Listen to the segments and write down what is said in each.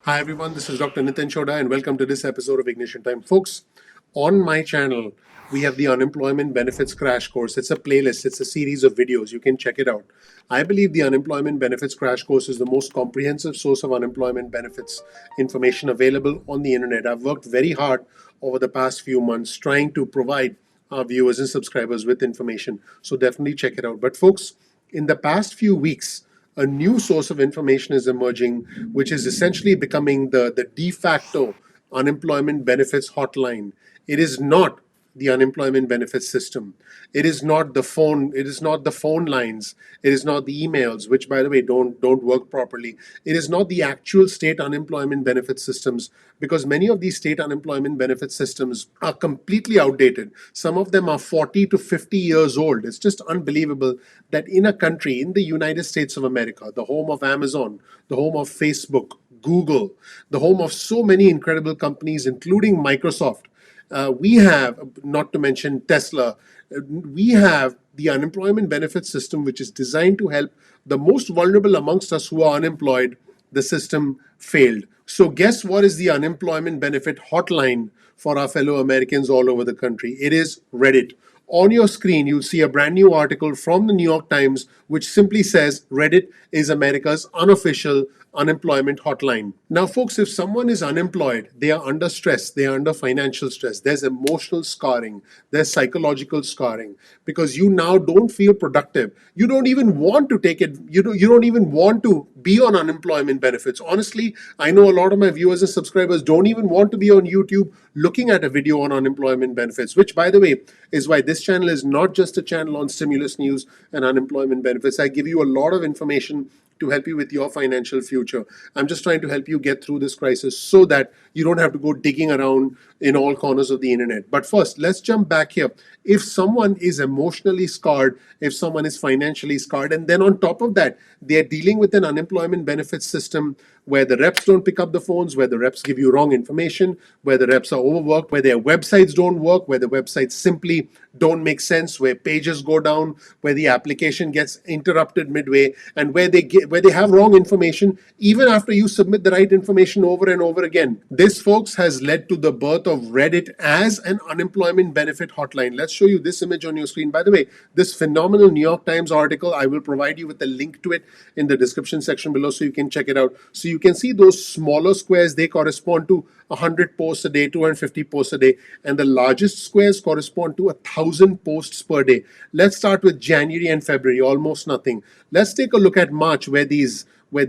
Hi everyone, this is Dr. Nitin Chhoda and welcome to this episode of Ignition Time. Folks, on my channel, we have the Unemployment Benefits Crash Course. It's a playlist, it's a series of videos. You can check it out. I believe the Unemployment Benefits Crash Course is the most comprehensive source of unemployment benefits information available on the internet. I've worked very hard over the past few months trying to provide our viewers and subscribers with information. So definitely check it out. But folks, in the past few weeks, a new source of information is emerging, which is essentially becoming the de facto unemployment benefits hotline. It is not the unemployment benefits system. It is not the phone. It is not the phone lines. It is not the emails, which, by the way, don't work properly. It is not the actual state unemployment benefit systems, because many of these state unemployment benefit systems are completely outdated. Some of them are 40 to 50 years old. It's just unbelievable that in a country, in the United States of America, the home of Amazon, the home of Facebook, Google, the home of so many incredible companies, including Microsoft, we have, not to mention Tesla, we have the unemployment benefit system, which is designed to help the most vulnerable amongst us who are unemployed. The system failed. So, guess what is the unemployment benefit hotline for our fellow Americans all over the country? It is Reddit. On your screen, you'll see a brand new article from the New York Times, which simply says Reddit is America's unofficial unemployment hotline. Now, folks, if someone is unemployed, they are under stress, they are under financial stress, there's emotional scarring, there's psychological scarring, because you now don't feel productive. You don't even want to take it, you don't even want to be on unemployment benefits. Honestly, I know a lot of my viewers and subscribers don't even want to be on YouTube looking at a video on unemployment benefits, which, by the way, is why this channel is not just a channel on stimulus news and unemployment benefits. I give you a lot of information to help you with your financial future. I'm just trying to help you get through this crisis so that you don't have to go digging around in all corners of the internet. But first, let's jump back here. If someone is emotionally scarred, if someone is financially scarred, and then on top of that, they're dealing with an unemployment benefits system where the reps don't pick up the phones, where the reps give you wrong information, where the reps are overworked, where their websites don't work, where the websites simply don't make sense, where pages go down, where the application gets interrupted midway, and where they have wrong information even after you submit the right information over and over again. This, folks, has led to the birth of Reddit as an unemployment benefit hotline. Let's show you this image on your screen. By the way, this phenomenal New York Times article, I will provide you with a link to it in the description section below so you can check it out. So you can see those smaller squares, they correspond to 100 posts a day, 250 posts a day, and the largest squares correspond to 1,000 posts per day. Let's start with January and February, almost nothing. Let's take a look at March, where these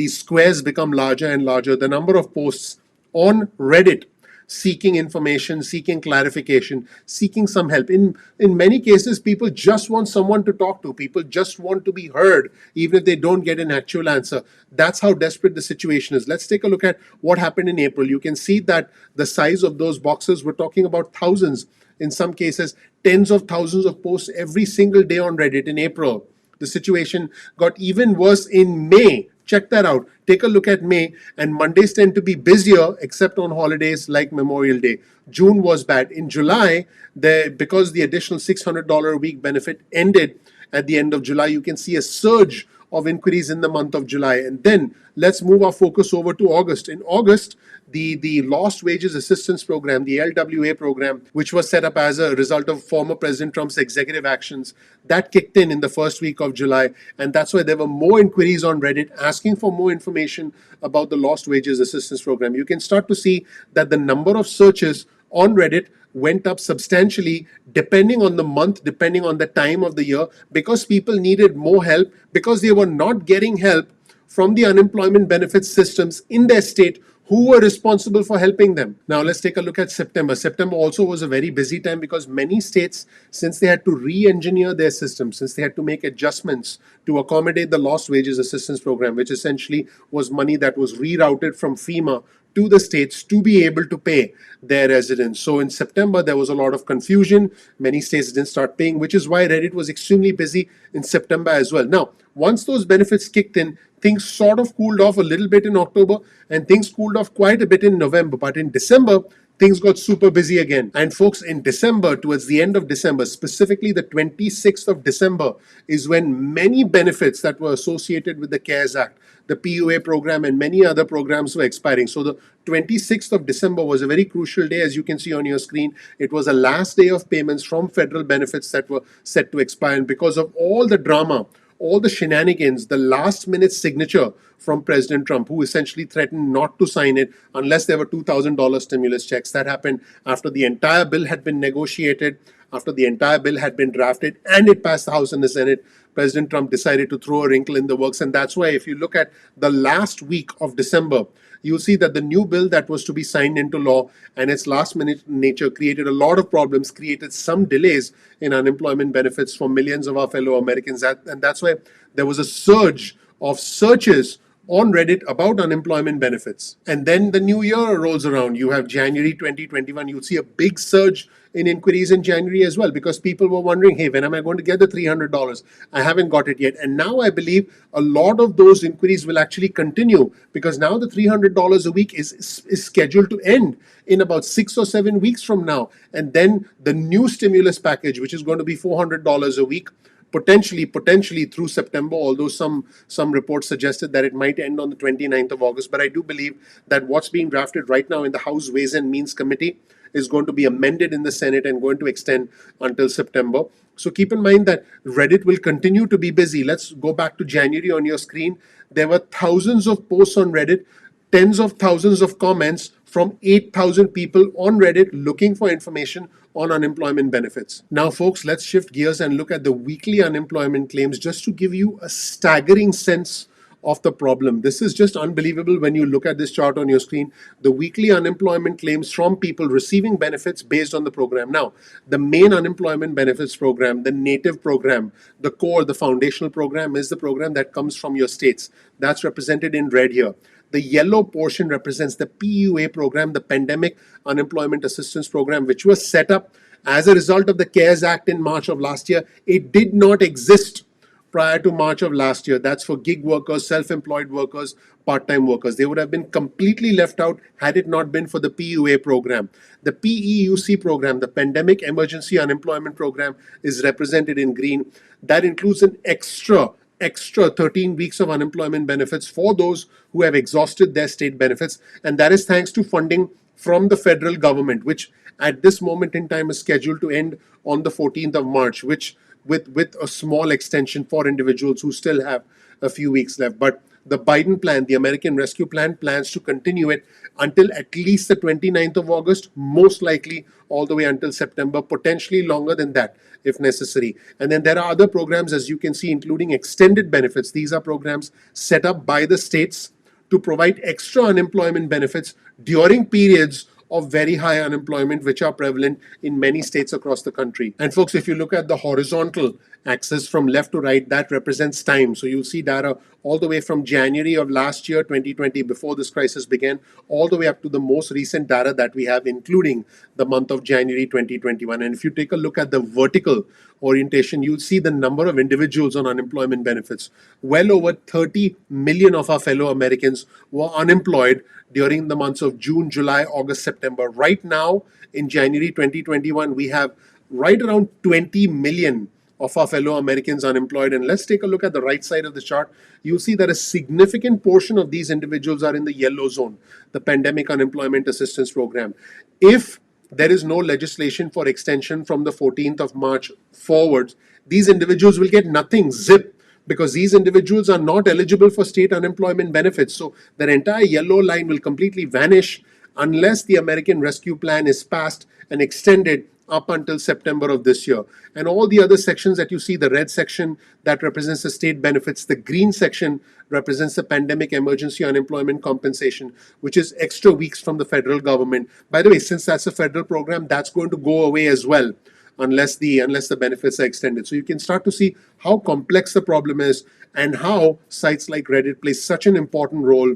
squares become larger and larger. The number of posts on Reddit seeking information, seeking clarification, seeking some help. In many cases, people just want someone to talk to. People just want to be heard, even if they don't get an actual answer. That's how desperate the situation is. Let's take a look at what happened in April. You can see that the size of those boxes, we're talking about thousands, in some cases, tens of thousands of posts every single day on Reddit in April. The situation got even worse in May. Check that out. Take a look at May, and Mondays tend to be busier except on holidays like Memorial Day. June was bad. In July, because the additional $600 a week benefit ended at the end of July, you can see a surge of inquiries in the month of July. And then let's move our focus over to August. In August, the Lost Wages Assistance Program, the LWA program, which was set up as a result of former President Trump's executive actions, that kicked in the first week of July. And that's why there were more inquiries on Reddit asking for more information about the Lost Wages Assistance Program. You can start to see that the number of searches on Reddit went up substantially depending on the month, depending on the time of the year, because people needed more help, because they were not getting help from the unemployment benefits systems in their state who were responsible for helping them. Now let's take a look at September. September also was a very busy time because many states, since they had to re-engineer their systems, since they had to make adjustments to accommodate the Lost Wages Assistance Program, which essentially was money that was rerouted from FEMA to the states to be able to pay their residents. So in September, there was a lot of confusion. Many states didn't start paying, which is why Reddit was extremely busy in September as well. Now, once those benefits kicked in, things sort of cooled off a little bit in October, and things cooled off quite a bit in November. But in December, things got super busy again. And folks, in December, towards the end of December, specifically the 26th of December, is when many benefits that were associated with the CARES Act, the PUA program, and many other programs were expiring. So the 26th of December was a very crucial day, as you can see on your screen. It was the last day of payments from federal benefits that were set to expire. And because of all the drama, all the shenanigans, the last minute signature from President Trump, who essentially threatened not to sign it unless there were $2,000 stimulus checks. That happened after the entire bill had been negotiated, after the entire bill had been drafted, and it passed the House and the Senate. President Trump decided to throw a wrinkle in the works. And that's why, if you look at the last week of December, you'll see that the new bill that was to be signed into law and its last minute nature created a lot of problems, created some delays in unemployment benefits for millions of our fellow Americans. And that's why there was a surge of searches on Reddit about unemployment benefits. And then the new year rolls around. You have January 2021. You'll see a big surge in inquiries in January as well, because people were wondering, hey, when am I going to get the $300? I haven't got it yet. And now I believe a lot of those inquiries will actually continue, because now the $300 a week is scheduled to end in about 6 or 7 weeks from now. And then the new stimulus package, which is going to be $400 a week, potentially through September, although some reports suggested that it might end on the 29th of August. But I do believe that what's being drafted right now in the House Ways and Means Committee is going to be amended in the Senate and going to extend until September. So keep in mind that Reddit will continue to be busy. Let's go back to January on your screen. There were thousands of posts on Reddit, tens of thousands of comments from 8,000 people on Reddit looking for information on unemployment benefits. Now, folks, let's shift gears and look at the weekly unemployment claims just to give you a staggering sense of the problem. This is just unbelievable when you look at this chart on your screen. The weekly unemployment claims from people receiving benefits based on the program. Now, the main unemployment benefits program, the native program, the core, the foundational program is the program that comes from your states. That's represented in red here. The yellow portion represents the PUA program, the Pandemic Unemployment Assistance Program, which was set up as a result of the CARES Act in March of last year. It did not exist prior to March of last year. That's for gig workers, self-employed workers, part-time workers. They would have been completely left out had it not been for the PUA program. The PEUC program, the Pandemic Emergency Unemployment Program, is represented in green. That includes an extra 13 weeks of unemployment benefits for those who have exhausted their state benefits. And that is thanks to funding from the federal government, which at this moment in time is scheduled to end on the 14th of March, which with a small extension for individuals who still have a few weeks left. But the Biden plan, the American Rescue Plan, plans to continue it until at least the 29th of August, most likely all the way until September, potentially longer than that if necessary. And then there are other programs, as you can see, including extended benefits. These are programs set up by the states to provide extra unemployment benefits during periods of very high unemployment, which are prevalent in many states across the country. And folks, if you look at the horizontal axis from left to right, that represents time. So you'll see data all the way from January of last year, 2020, before this crisis began, all the way up to the most recent data that we have, including the month of January 2021. And if you take a look at the vertical orientation, you'll see the number of individuals on unemployment benefits. Well over 30 million of our fellow Americans were unemployed during the months of June, July, August, September. Right now, in January 2021, we have right around 20 million of our fellow Americans unemployed. And let's take a look at the right side of the chart. You'll see that a significant portion of these individuals are in the yellow zone, the Pandemic Unemployment Assistance Program. If there is no legislation for extension from the 14th of March forward, these individuals will get nothing, zip, because these individuals are not eligible for state unemployment benefits. So their entire yellow line will completely vanish unless the American Rescue Plan is passed and extended up until September of this year. And all the other sections that you see, the red section that represents the state benefits, the green section represents the Pandemic Emergency Unemployment Compensation, which is extra weeks from the federal government. By the way, since that's a federal program, that's going to go away as well, unless the benefits are extended. So you can start to see how complex the problem is and how sites like Reddit play such an important role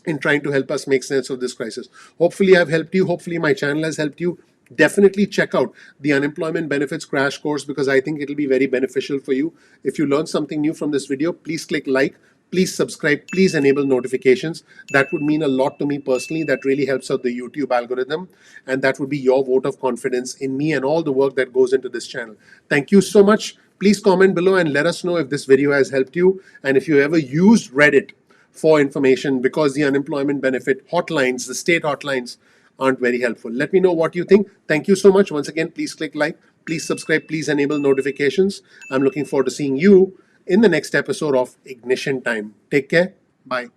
in trying to help us make sense of this crisis. Hopefully I've helped you. Hopefully my channel has helped you. Definitely check out the Unemployment Benefits Crash Course, because I think it'll be very beneficial for you. If you learned something new from this video, please click like. Please subscribe, please enable notifications. That would mean a lot to me personally. That really helps out the YouTube algorithm, and that would be your vote of confidence in me and all the work that goes into this channel. Thank you so much. Please comment below and let us know if this video has helped you, and if you ever used Reddit for information, because the unemployment benefit hotlines, the state hotlines, aren't very helpful. Let me know what you think. Thank you so much. Once again, please click like, please subscribe, please enable notifications. I'm looking forward to seeing you in the next episode of Ignition Time. Take care. Bye.